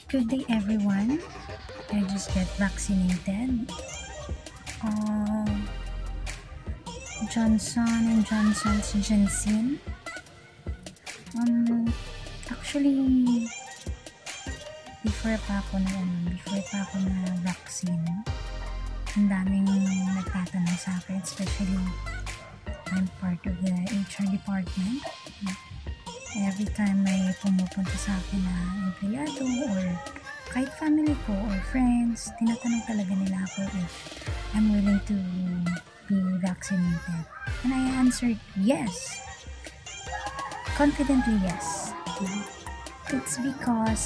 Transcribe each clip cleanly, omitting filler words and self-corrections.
Good day everyone. I just get vaccinated. Johnson & Johnson's Janssen. Actually, before pa ako na vaccine, ang daming nagtatanong sa akin, especially I'm part of the HR department. Every time may pumupunta sa akin na empleyado or kahit family ko or friends, tinatanong talaga nila ako if I'm willing to be vaccinated. And I answered yes. Confidently yes. It's because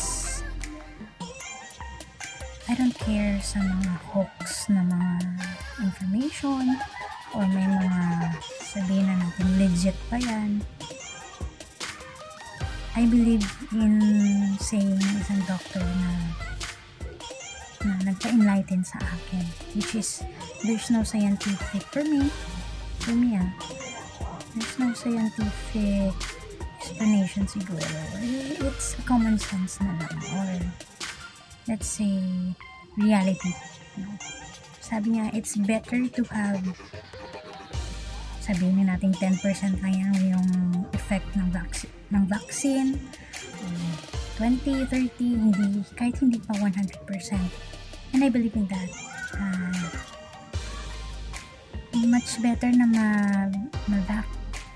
I don't care sa mga hoax na mga information or may mga sabihin na natin legit pa yan. I believe in saying isang doctor na nagpa-enlighten sa akin, which is there's no scientific for me there's no scientific explanation siguro. It's common sense na lang, or let's say reality. Sabi niya, it's better to have, sabihin natin 10% lang yung effect ng vaccine, 20, 30, kahit hindi pa 100%. And I believe in that. Much better na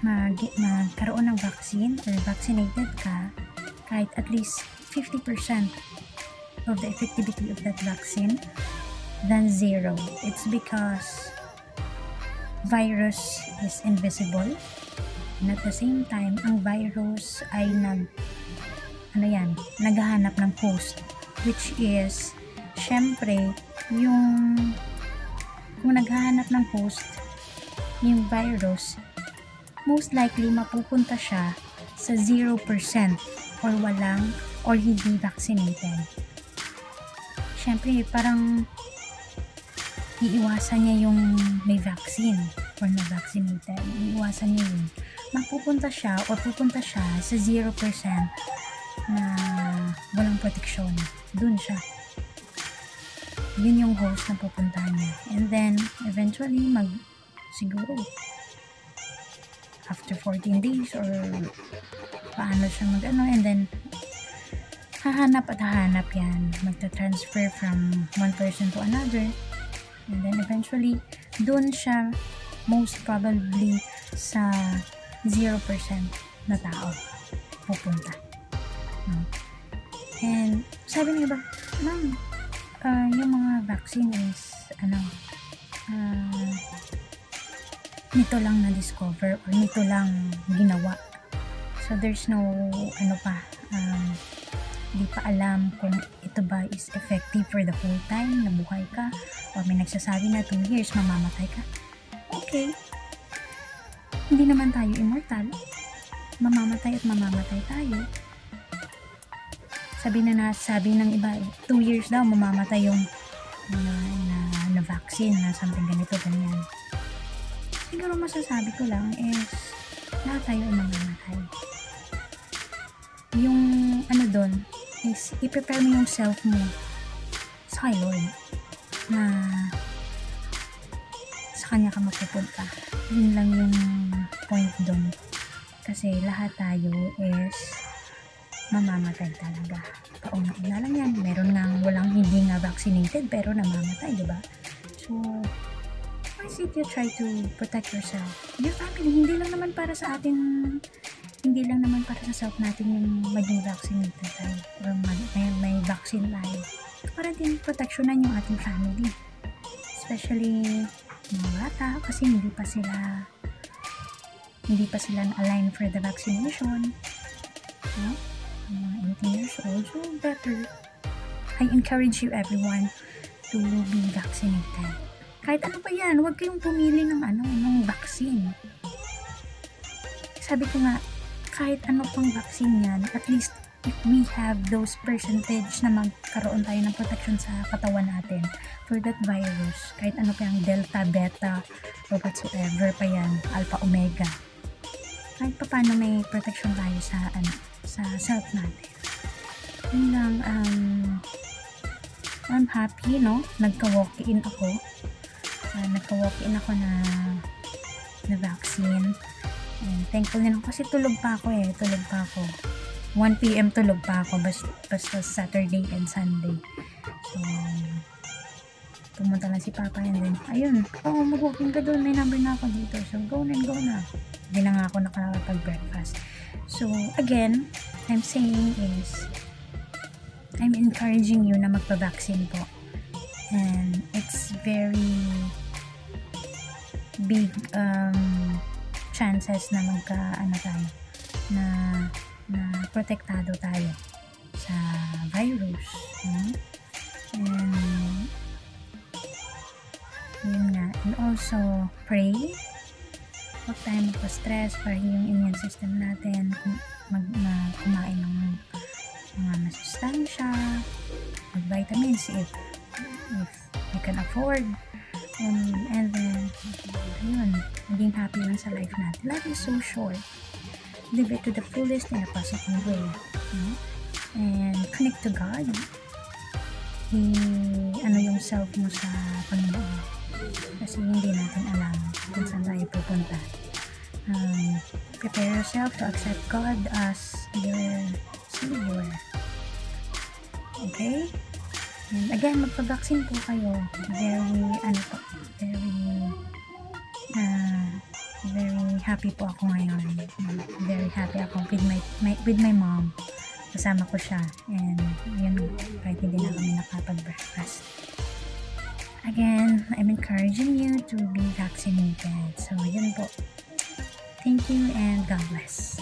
magkaroon ng vaccine or vaccinated ka kahit at least 50% of the effectivity of that vaccine than zero. It's because virus is invisible, and at the same time ang virus ay naghahanap ng host, which is syempre kung naghahanap ng host yung virus, most likely mapupunta siya sa 0% or hindi vaccinated. Syempre parang iiwasan niya yung may vaccine or na vaccinated. Iiwasan niya yun. Pupunta siya sa 0% na walang proteksyon. Dun siya. Yun yung host na pupuntahan niya. And then, eventually, siguro, after 14 days or paano siya and then, hahanap yan. Magta-transfer from one person to another. And then eventually, doon siya most probably sa 0% na tao pupunta. And sabi niya ba, ma'am, yung mga vaccine is nito lang na-discover or nito lang ginawa. So there's no hindi pa alam kung ito ba is effective for the whole time na buhay ka, o may nagsasabi na 2 years mamamatay ka. Okay, hindi naman tayo immortal, mamamatay tayo. Sabi ng iba 2 years daw mamamatay yung na vaccine na something ganito ganyan. Siguro masasabi ko lang is lahat tayo ay mamamatay. Yung doon is i-prepare mo yung self mo sa Lord na sa Kanya ka mapupunta. Yun lang yung point doon, kasi lahat tayo is mamamatay talaga. Pauna-una lang yan. Meron nga walang hindi nga vaccinated pero namamatay, diba? So why is it you try to protect yourself, your family? Hindi lang naman para sa self natin yung maging vaccinated tayo or may vaccine tayo. Para din proteksyonan yung ating family, especially mga bata, kasi hindi pa sila na-align for the vaccination. Mga 18 years old, so better. I encourage you everyone to be vaccinated. Kahit ano pa yan, huwag kayong pumili ng vaccine. Sabi ko nga, kahit ano pang vaccine yan, at least if we have those percentage na magkaroon tayo ng protection sa katawan natin for that virus, kahit ano pa yung delta, beta, or whatsoever pa yan, alpha, omega, kahit pa paano may protection tayo sa self natin. Yun lang, I'm happy, no? Nagka-walk-in ako. Nagka-walk-in ako na vaccine. And thankful din ako kasi tulog pa ako. 1 PM tulog pa ako basta Saturday and Sunday. So, pumunta lang si Papa and then, ayun, mag-walking ka doon, may number na ako dito. So, go na. Hindi na nga ako nakapag-breakfast. So, again, I'm saying is, I'm encouraging you na magpa-vaccine po. And it's very big chances na na protektado tayo sa virus. And yun nga. And also, pray. Huwag tayo magpa-stress para yung immune system natin kumain ng mga masustansya, vitamins if you can afford. And then, ayun, maging happy lang sa life natin. Life is so short. Live it to the fullest in a positive way. And connect to God. Yung self mo sa Panginoon. Kasi hindi natin alam kung saan tayo pupunta. Prepare yourself to accept God as your Savior. Okay? And again, magpa-vaccine po kayo. Very happy po ako ngayon. Very happy ako with my mom. Kasama ko siya. And yun, kahit hindi na kami nakapag-breakfast. Again, I'm encouraging you to be vaccinated. So, yun po. Thank you and God bless.